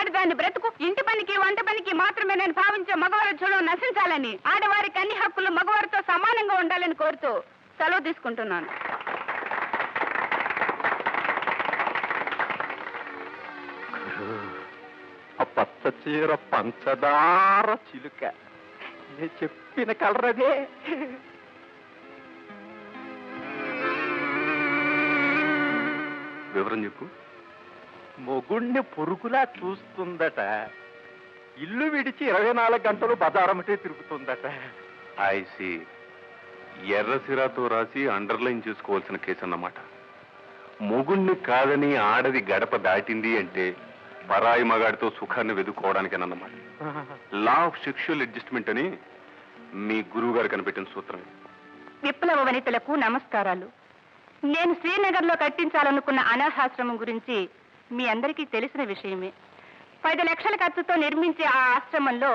ఆడదాన్ని బ్రతుకు ఇంటి పనికి వంట పనికి మాత్రమే నేను భావించే మగవారి చూడడం నశించాలని, ఆడవారికి అన్ని హక్కులు మగవారితో సమానంగా ఉండాలని కోరుతూ సెలవు తీసుకుంటున్నాను. పచ్చ చీర పంచదార చిలుక నేను చెప్పిన కలరదే. వివరం చెప్పు. మొగుణ్ణి పొరుగులా చూస్తుందట, ఇల్లు విడిచి 24 గంటలు బజారమటే తిరుగుతుందట. ఐసి ఎర్రసిరాతో రాసి అండర్లైన్ చేసుకోవాల్సిన కేసు అన్నమాట. మొగుణ్ణి కాదని ఆడది గడప దాటింది అంటే పరాయి మగాడితో సుఖాన్ని వెతుక్కోవడానికేనన్నమాట. లా ఆఫ్ సెక్షువల్ అడ్జస్ట్మెంట్ అని మీ గురువు గారు కనిపెట్టిన సూత్రం. విప్లవ వనితలకు నమస్కారాలు. నేను శ్రీనగర్ లో కట్టించాలనుకున్న అనాథాశ్రమం గురించి మీ అందరికీ తెలిసిన విషయమే. 10 లక్షల ఖర్చుతో నిర్మించే ఆ ఆశ్రమంలో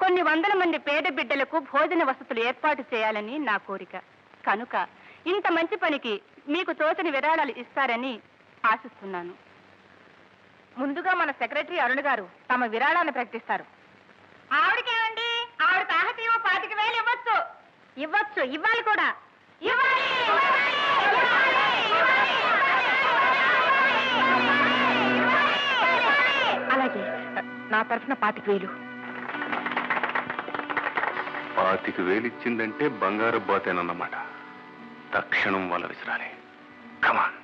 కొన్ని వందల మంది పేద బిడ్డలకు భోజన వసతులు ఏర్పాటు చేయాలని నా కోరిక. కనుక ఇంత మంచి పనికి మీకు తోచని విరాళాలు ఇస్తారని ఆశిస్తున్నాను. ముందుగా మన సెక్రటరీ అరుణ్ గారు తమ విరాళాన్ని ప్రకటిస్తారు. ఆవిడకేమండి, ఆవిడ తాహతీవో 25,000 ఇవ్వచ్చు. ఇవ్వచ్చు, ఇవ్వాలి కూడా. అలాగే నా తరఫున 25,000. 25,000 ఇచ్చిందంటే బంగారు బాతేనన్నమాట. తక్షణం వాళ్ళ విసిరాలి. కమాన్.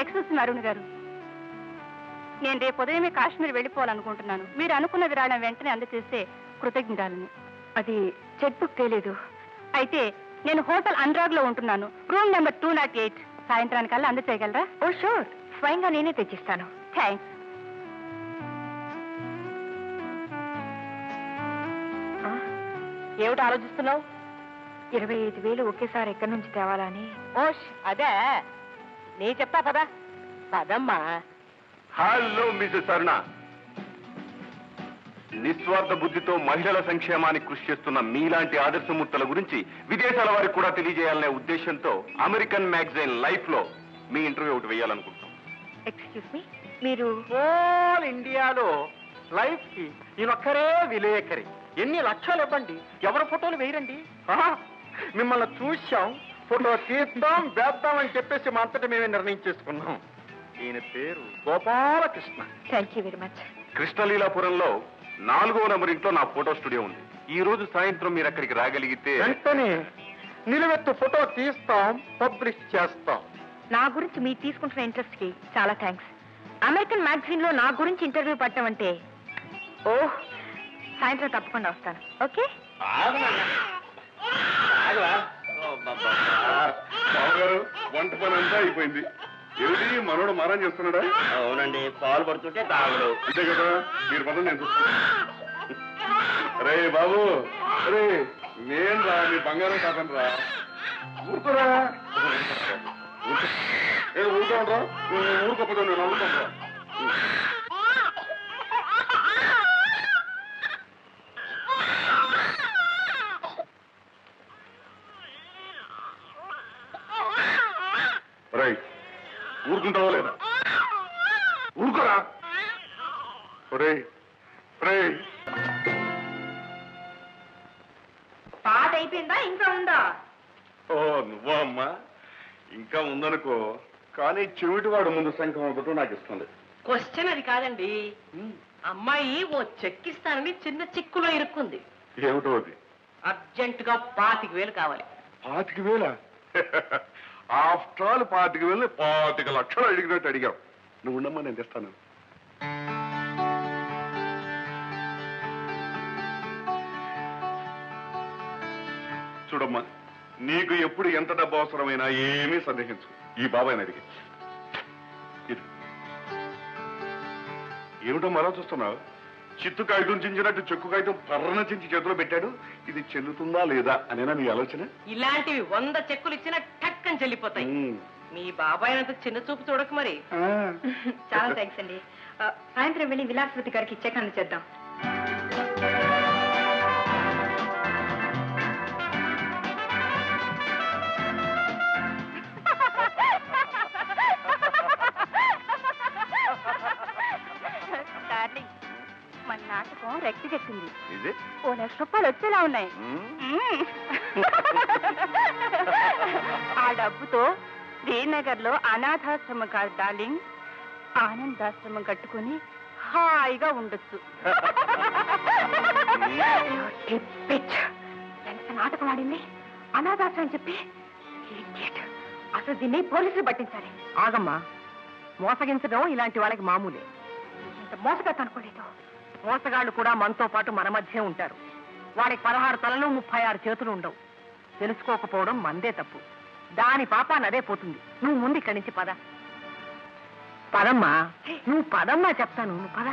ఎక్సెస్ అరుణ్ గారు, నేను రేపు ఉదయమే కాశ్మీర్ వెళ్ళిపోవాలనుకుంటున్నాను. మీరు అనుకున్న విరాళం వెంటనే అందజేస్తే కృతజ్ఞతలని. అది చెక్ బుక్ తెలియదు. అయితే నేను హోటల్ అనురాగ్ లో ఉంటున్నాను, రూమ్ నెంబర్ 208. సాయంత్రానికల్లా అందచేయగలరా? ఓ షూర్, స్వయంగా నేనే తెచ్చిస్తాను. థ్యాంక్స్. ఏమిటి ఆలోచిస్తున్నావు? 25,000 ఒకేసారి ఎక్కడి నుంచి తేవాలని. ఓష్, అదే నీ చెప్తా పదా. పదమ్మా. హలో మిసెస్ అరుణ. నిస్వార్థ బుద్ధితో మహిళల సంక్షేమానికి కృషి చేస్తున్న మీలాంటి ఆదర్శమూర్తుల గురించి విదేశాల వారికి కూడా తెలియజేయాలనే ఉద్దేశంతో అమెరికన్ మ్యాగజైన్ లైఫ్ లో మీ ఇంటర్వ్యూ ఒకటి వేయాలనుకుంటున్నాం. ఎక్స్క్యూజ్ మీ, మీరు హోల్ ఇండియాలో లైఫ్ కి ఈయనొక్కరే విలేకరి. ఎన్ని లక్షలు ఇవ్వండి, ఎవరి ఫోటోలు వేయరండి. మిమ్మల్ని చూశాం, ఫోటో తీద్దాం వేద్దాం అని చెప్పేసి మా అంతటా మేమే నిర్ణయం చేసుకున్నాం. ఈయన పేరు Gopalakrishna. Thank you very much. కృష్ణలీలాపురంలో 4వ నంబర్ ఇంట్లో నా ఫోటో స్టూడియో ఉంది. ఈ రోజు సాయంత్రం మీరు అక్కడికి రాగలిగితే వెంటనే నిలువెత్తు ఫోటో తీస్తాం, పబ్లిష్ చేస్తాం. నా గురించి మీరు తీసుకుంటున్న ఇంట్రెస్ట్ కి చాలా థ్యాంక్స్. అమెరికన్ మ్యాగజైన్ లో నా గురించి ఇంటర్వ్యూ పట్టడం అంటే, ఓహ్, సాయంత్రం తప్పకుండా వస్తాను. ఓకే. బావగారు, వంట పని అంతా అయిపోయింది. ఏమిటి మనోడు మారం చేస్తున్నాడా? అవునండి, పాలు పడుతుంటే తాగుడు. అంతే కదా, మీరు పదం నేను చూస్తాను. రే బాబు, రే నేను రా, మీ బంగారం కాదని రా. ఊరుకోరా, ఊరుకోండ్రా. ఊరుకోపోతే నేను అమ్ముకోండ్రా. రైట్, ఊరుకుంటావా లేదా? ఊరుకోరా. పాట అయిపోయిందా, ఇంకా ఉందా? ఓ నువ్వా అమ్మా? ఇంకా ఉందనుకో, కానీ చెవిటివాడు ముందు శంఖం ఒకటి నాకు ఇష్టం లేదు. క్వశ్చన్ అది కాదండి. అమ్మాయి ఓ చెక్కిస్తానని చిన్న చిక్కులో ఇరుక్కుంది. ఏమిటో అది? అర్జెంటుగా 25,000 కావాలి. 25,000? ఆఫ్టర్ ఆల్ 25,000 25 లక్షలు అడిగినట్టు అడిగావు. నువ్వు ఉండమ్మా, నేను తెస్తాను. చూడమ్మా, నీకు ఎప్పుడు ఎంత డబ్బు అవసరమైనా ఏమీ సందేహించు, ఈ బాబాయ్ని అడిగి. ఏమిటో మరో చూస్తున్నావు? చిత్తు కాగితం చించినట్టు చెక్కు కాగితం పర్రన చించి చేతిలో పెట్టాడు. ఇది చెల్లుతుందా లేదా అనేనా నీ ఆలోచన? ఇలాంటివి 100 చెక్కులు ఇచ్చినా టక్కని చెల్లిపోతాయి. మీ బాబాయ్ అంత చిన్న చూపు చూడకు మరి. చాలా థ్యాంక్స్ అండి. సాయంత్రం వెళ్ళి విలాసవతి గారికి చెక్ అందచేద్దాం. మొలకెత్తింది. ఇది ₹1,00,000 వచ్చేలా ఉన్నాయి. ఆ డబ్బుతో శ్రీనగర్ లో అనాథాశ్రమం కాదు డార్లింగ్, ఆనందాశ్రమం కట్టుకుని హాయిగా ఉండొచ్చు. ఎంత నాటకం ఆడింది. అనాథాశ్రమం చెప్పి అసలు దీన్ని పోలీసులు పట్టించాలి. ఆగమ్మా, మోసగించడం ఇలాంటి వాళ్ళకి మామూలే. ఇంత మోసగత అనుకోలేదు. మోసగాళ్ళు కూడా మనతో పాటు మన మధ్య ఉంటారు. వాడికి 16 తలలు 36 చేతులు ఉండవు. తెలుసుకోకపోవడం మందే తప్పు. దాని పాపాన్ని అదే పోతుంది. నువ్వు ముందు ఇక్కడి నుంచి పద. పదమ్మా, నువ్వు పదమ్మా, చెప్తాను. నువ్వు పద.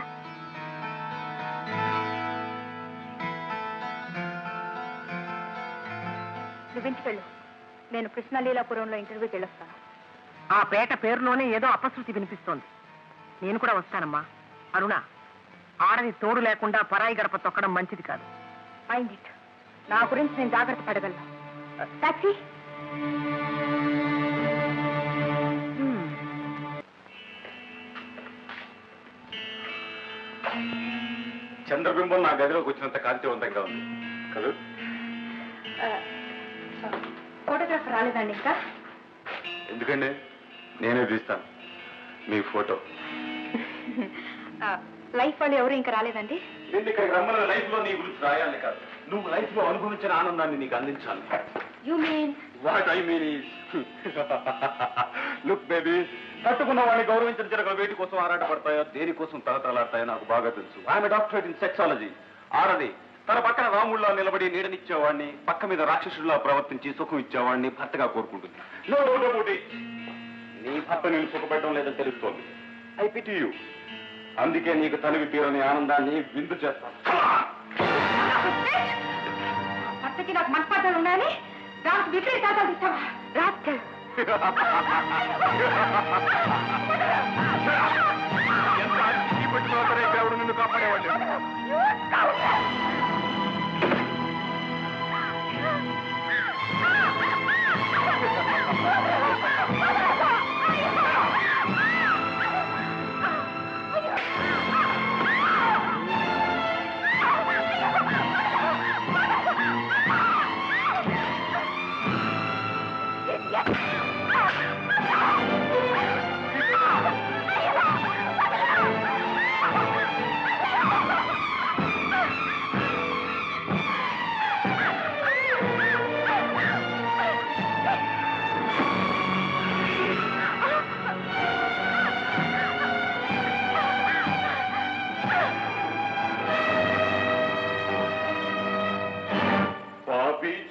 నువ్వించుకెళ్ళు. నేను కృష్ణలీలాపురంలో ఇంటర్వ్యూకి వెళ్ళొస్తాను. ఆ పేట పేరులోనే ఏదో అపశృతి వినిపిస్తోంది. నేను కూడా వస్తానమ్మా. అరుణ, ఆడది తోడు లేకుండా పరాయి గడప తొక్కడం మంచిది కాదు. Mind it. నా గురించి నేను జాగ్రత్త పడగలను. టాక్సీ. చంద్రబింబం నా గదిలోకి వచ్చినంత కాంతివంతంగా ఉంది కదా. ఫోటోగ్రాఫర్ రాలేదండి ఇంకా? ఎందుకండి, నేనే తీస్తాను మీ ఫోటో. లైఫ్ వాళ్ళు ఎవరు ఇంకా రాలేదండి? నేను ఇక్కడికి రమ్మన్న లైఫ్ లో నీ గురించి రాయాలని కాదు, నువ్వు లైఫ్ లో అనుభవించిన ఆనందాన్ని నీకు అందించాలి. You mean? What I mean is look baby, కట్టుకున్న వాడిని గౌరవించిన జరగ వేటి కోసం ఆరాటపడతాయో, దేనికోసం తలతలాడతాయో నాకు బాగా తెలుసు. I'm doctorate in sexology. ఆడది తన పక్కన రాముళ్ళ నిలబడి నీడనిచ్చేవాడిని, పక్క మీద రాక్షసుల్లా ప్రవర్తించి సుఖం ఇచ్చేవాడిని భర్తగా కోరుకుంటుంది. No doubt about it. నీ భర్త నేను సుఖపెట్టడం లేదని తెలుస్తోంది. I pity you. అందుకే నీకు తనివి తీరని ఆనందాన్ని విందు చేస్తాను. భర్తకి నాకు మనస్పాఠాలు ఉన్నాయని దానికి విపరీత తాతాలు ఇస్తావా? రాత్రి ఎంత అతిథి పెట్టుకున్నా సరే దేవుడు నిన్ను కాపాడేవాడు.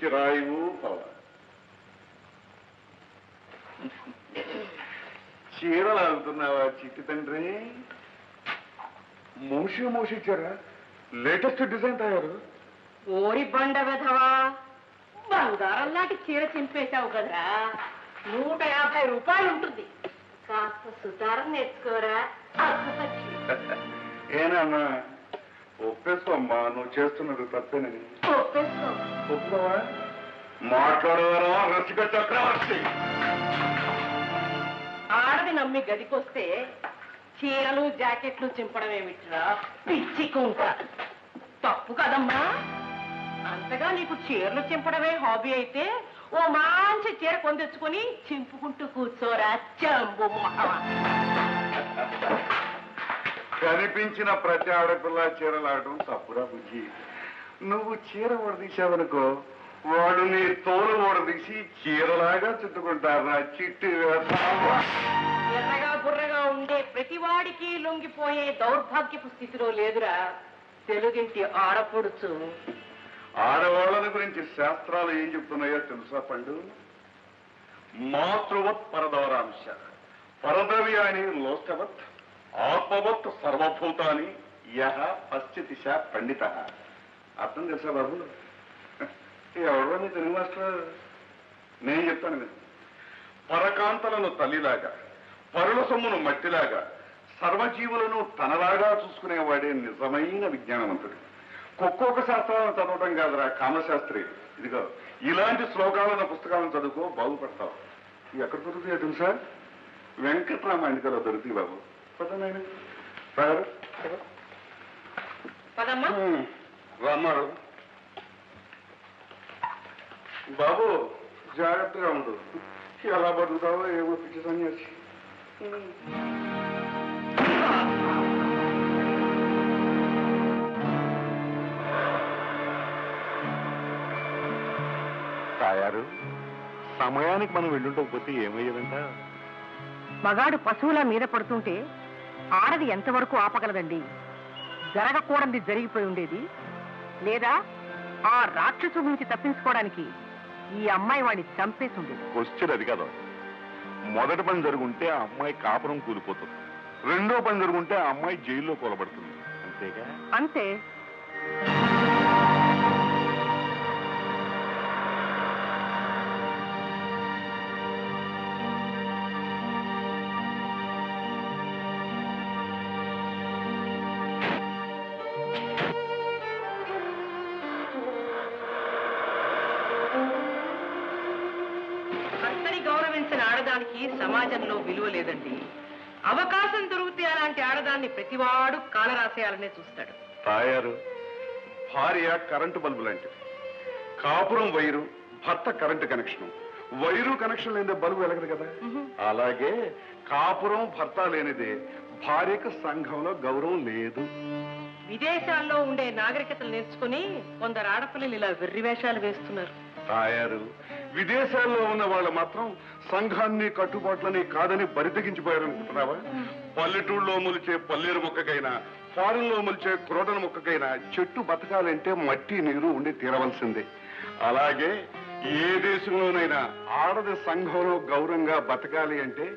చిరాయువు పవ చీరలు ఆగుతున్నావా చిట్టి తండ్రి? మూసి ఇచ్చారా? లేటెస్ట్ డిజైన్ తయారు. ఓరి బండ వెధవా, బంగారం లాంటి చీర చింపేశావు కదరా. 150 రూపాయలు ఉంటుంది. కాస్త సుతారం నేర్చుకోరా. ఏనమ్మా, ఒప్పేసుకోమ్మా, నువ్వు చేస్తున్నది తప్పేనని. ఒప్పుకోవా? మాట్లాడవారా రసిక చక్రవర్తి? ఆడది నమ్మి గదికొస్తే చీరలు జాకెట్లు చింపడం ఏమిట్రా పిచ్చికుంట. తప్పు కదమ్మా. అంతగా నీకు చీరలు చింపడమే హాబీ అయితే ఓ మంచి చీర కొందెచ్చుకొని చింపుకుంటూ కూర్చోరా చంబు మొహమా. కనిపించిన ప్రతి ఆడపిల్ల చీరలాడటం తప్పురా బుజ్జి. నువ్వు చీర ఓడదీశావనుకో, వాడు నీ తోలు ఓడదీసి చీరలాగా చుట్టుకుంటారా చిట్టి. ఎర్రగా బుర్రగా ఉండే ప్రతివాడికి లొంగిపోయే దౌర్భాగ్యపు స్థితిలో లేదురా తెలుగింటి ఆడపడుచు. ఆడవాళ్ళని గురించి శాస్త్రాలు ఏం చెప్తున్నాయో తెలుసా పండు? మాతృవత్ పరదవరాంశ, పరద్రవ్యాన్ని లోష్టవత్, ఆత్మవత్ సర్వభూతాన్ని యహ పశ్చితిశ పండిత. అర్థం తెలుసా బాబు? ఎవరో నీ తెలుగు మాస్టర్? నేను చెప్తాను నేను. పరకాంతలను తల్లిలాగా, పరుల సొమ్మును మట్టిలాగా, సర్వజీవులను తనలాగా చూసుకునేవాడే నిజమైన విజ్ఞానవంతుడు. ఒక్కొక్క శాస్త్రాలను చదవటం కాదురా కామశాస్త్రి. ఇదిగో ఇలాంటి శ్లోకాలను పుస్తకాలను చదువుకో, బాగుపడతావు. ఎక్కడ దొరుకుతాయో తెలుసా? వెంకట్రామాయణికలో దొరుకుతాయి బాబు. పదనాయన పదమ్మా. రమ్మడు బాబు, జాగ్రత్తగా ఉండు. ఎలా బతుకుతావో ఏమో పిచ్చి సన్యాసి. తాయారు, సమయానికి మనం వెళ్ళుండకపోతే ఏమయ్యేదంట? మగాడు పశువుల మీద పడుతుంటే ఆడది ఎంతవరకు ఆపగలదండి? జరగకూడనిది జరిగిపోయి ఉండేది. లేదా ఆ రాక్షసు నుంచి తప్పించుకోవడానికి ఈ అమ్మాయి వాడిని చంపేసి ఉండేది. క్వశ్చన్ అది కదా. మొదటి పని జరుగుంటే ఆ అమ్మాయి కాపురం కూలిపోతుంది, రెండో పని జరుగుంటే ఆ అమ్మాయి జైల్లో కూలబడుతుంది. అంతేగా? అంతే. భర్తని గౌరవించిన ఆడదానికి సమాజంలో విలువ లేదండి. అవకాశం దొరికితే అలాంటి ఆడదాన్ని ప్రతివాడు కాలరాసేయాలనే చూస్తాడు. తాయారు, భార్య కరెంటు బల్బు లాంటిది. కాపురం వైరు, భర్త కరెంటు కనెక్షన్. వైరు కనెక్షన్ లేనిదే బల్బు వెలగదు కదా. అలాగే కాపురం భర్త లేనిదే భార్యకు సంఘంలో గౌరవం లేదు. విదేశాల్లో ఉండే నాగరికతలు నేర్చుకుని కొందరు ఆడపిల్లలు ఇలా వెర్రివేషాలు వేస్తున్నారు. తాయారు, విదేశాల్లో ఉన్న వాళ్ళు మాత్రం సంఘాన్ని కట్టుబాట్లని కాదని బరితెగించిపోయారనుకుంటున్నావా? పల్లెటూళ్ళలో మొలిచే పల్లేరు మొక్కకైనా, ఫారెన్ లో మొలిచే క్రోటన మొక్కకైనా చెట్టు బతకాలంటే మట్టి నీరు ఉండి తీరవలసిందే. అలాగే ఏ దేశంలోనైనా ఆడది సంఘంలో గౌరవంగా బతకాలి అంటే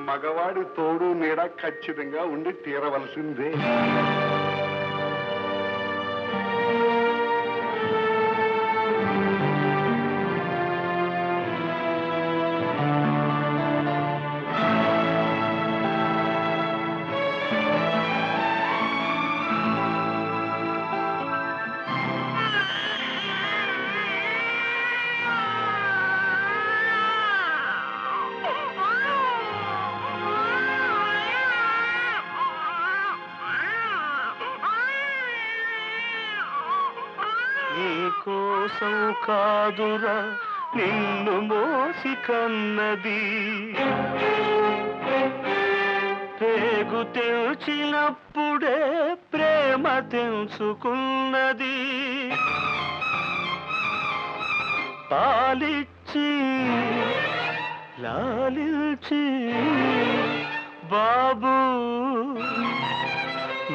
మగవాడి తోడు నీడ ఖచ్చితంగా ఉండి తీరవలసిందే. కోసం కాదురా నిన్ను మోసి కన్నది, పేగు తెల్చినప్పుడే ప్రేమ తెలుసుకున్నది. పాలిచ్చి లాలిల్చి బాబు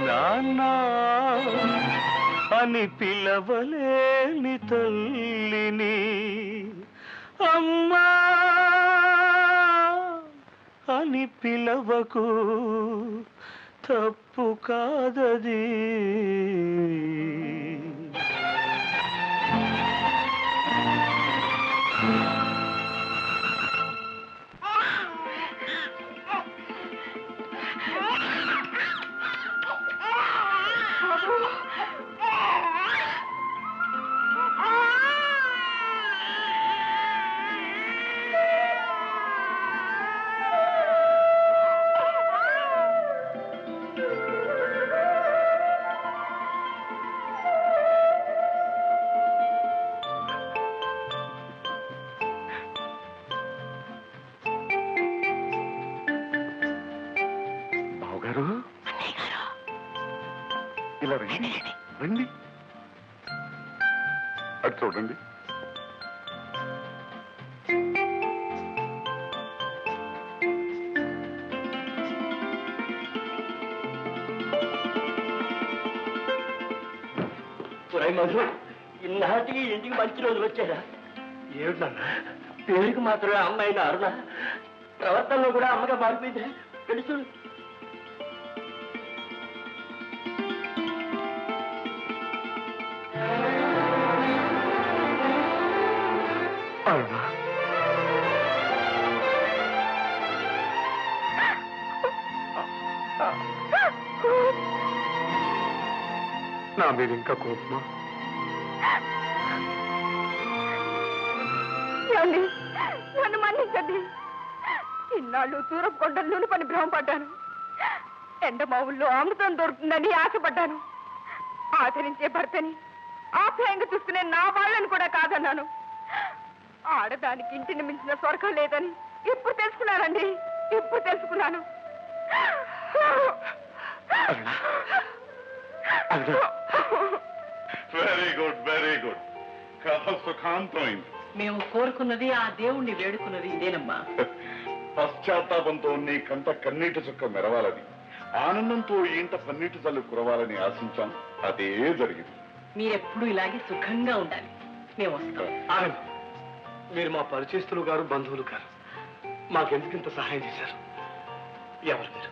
నాన్న అని పిలవలేని తల్లిని అమ్మా అని పిలవకు, తప్పు కాదది. ఇలా రండి, రండి. అటు చూడండి. మధు, ఇన్నాటికి ఇంటికి మంచి రోజులు వచ్చారా? ఏమిటన్నా? పేరుకి మాత్రమే అమ్మాయిన అరుణ, ప్రవర్తనలో కూడా అమ్మగా మారిపోయింది. తెలుసు. నా మీద ఇంకా కోపమా? నన్ను మన్నించండి. ఇన్నాళ్ళు దూరం కొండల్లోని పని భ్రమపడ్డాను. ఎండమావుల్లో అమృతం దొరుకుతుందని ఆశపడ్డాను. ఆదరించే భర్తని ఆప్యాయంగా చూసుకునే నా వాళ్ళని కూడా కాదన్నాను. ఆడదానికి ఇంటిని మించిన స్వర్గం లేదని ఇప్పుడు తెలుసుకున్నానండి. ఇప్పుడు తెలుసుకున్నాను. Very good, very good. కథ సుఖాంతమైంది. మేము కోరుకున్నది, ఆ దేవుణ్ణి వేడుకున్నది ఇదేనమ్మా. పశ్చాత్తాపంతో నీ కంట కన్నీటి చుక్క మెరవాలని, ఆనందంతో ఇంట పన్నీటి చల్లు కురవాలని ఆశించాం. అదే జరిగింది. మీరెప్పుడు ఇలాగే సుఖంగా ఉండాలి. మేము వస్తాం. ఆగండి. మీరు మా పరిచయస్తులు గారు, బంధువులు గారు. మాకెందుకింత సహాయం చేశారు? ఎవరు మీరు?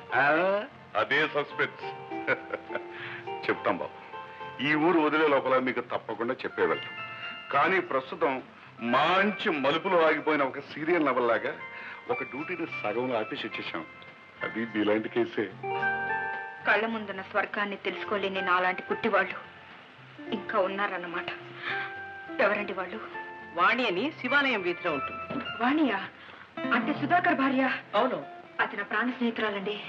అదే సస్పెన్స్. చెప్తాం బాబు. ఈ ఊరు వదిలే లోపల మీకు తప్పకుండా చెప్పే వెళ్తాం. కానీ ప్రస్తుతం మంచి మలుపులో ఆగిపోయిన ఒక సీరియల్ నవల్ లాగా ఒక డ్యూటీని సగంలో ఆపేసి వచ్చేసాం. అది ఇలాంటి కేసే. కళ్ళ ముందున్న స్వర్గాన్ని తెలుసుకోలేని నాలాంటి పుట్టివాళ్ళు ఇంకా ఉన్నారన్నమాట. ఎవరండి వాళ్ళు? వాణి అని శివాలయం వీధిలో ఉంటుంది. వాణియా? అంటే సుధాకర్ భార్య? అవును. అది నా ప్రాణ స్నేహితురాలండి.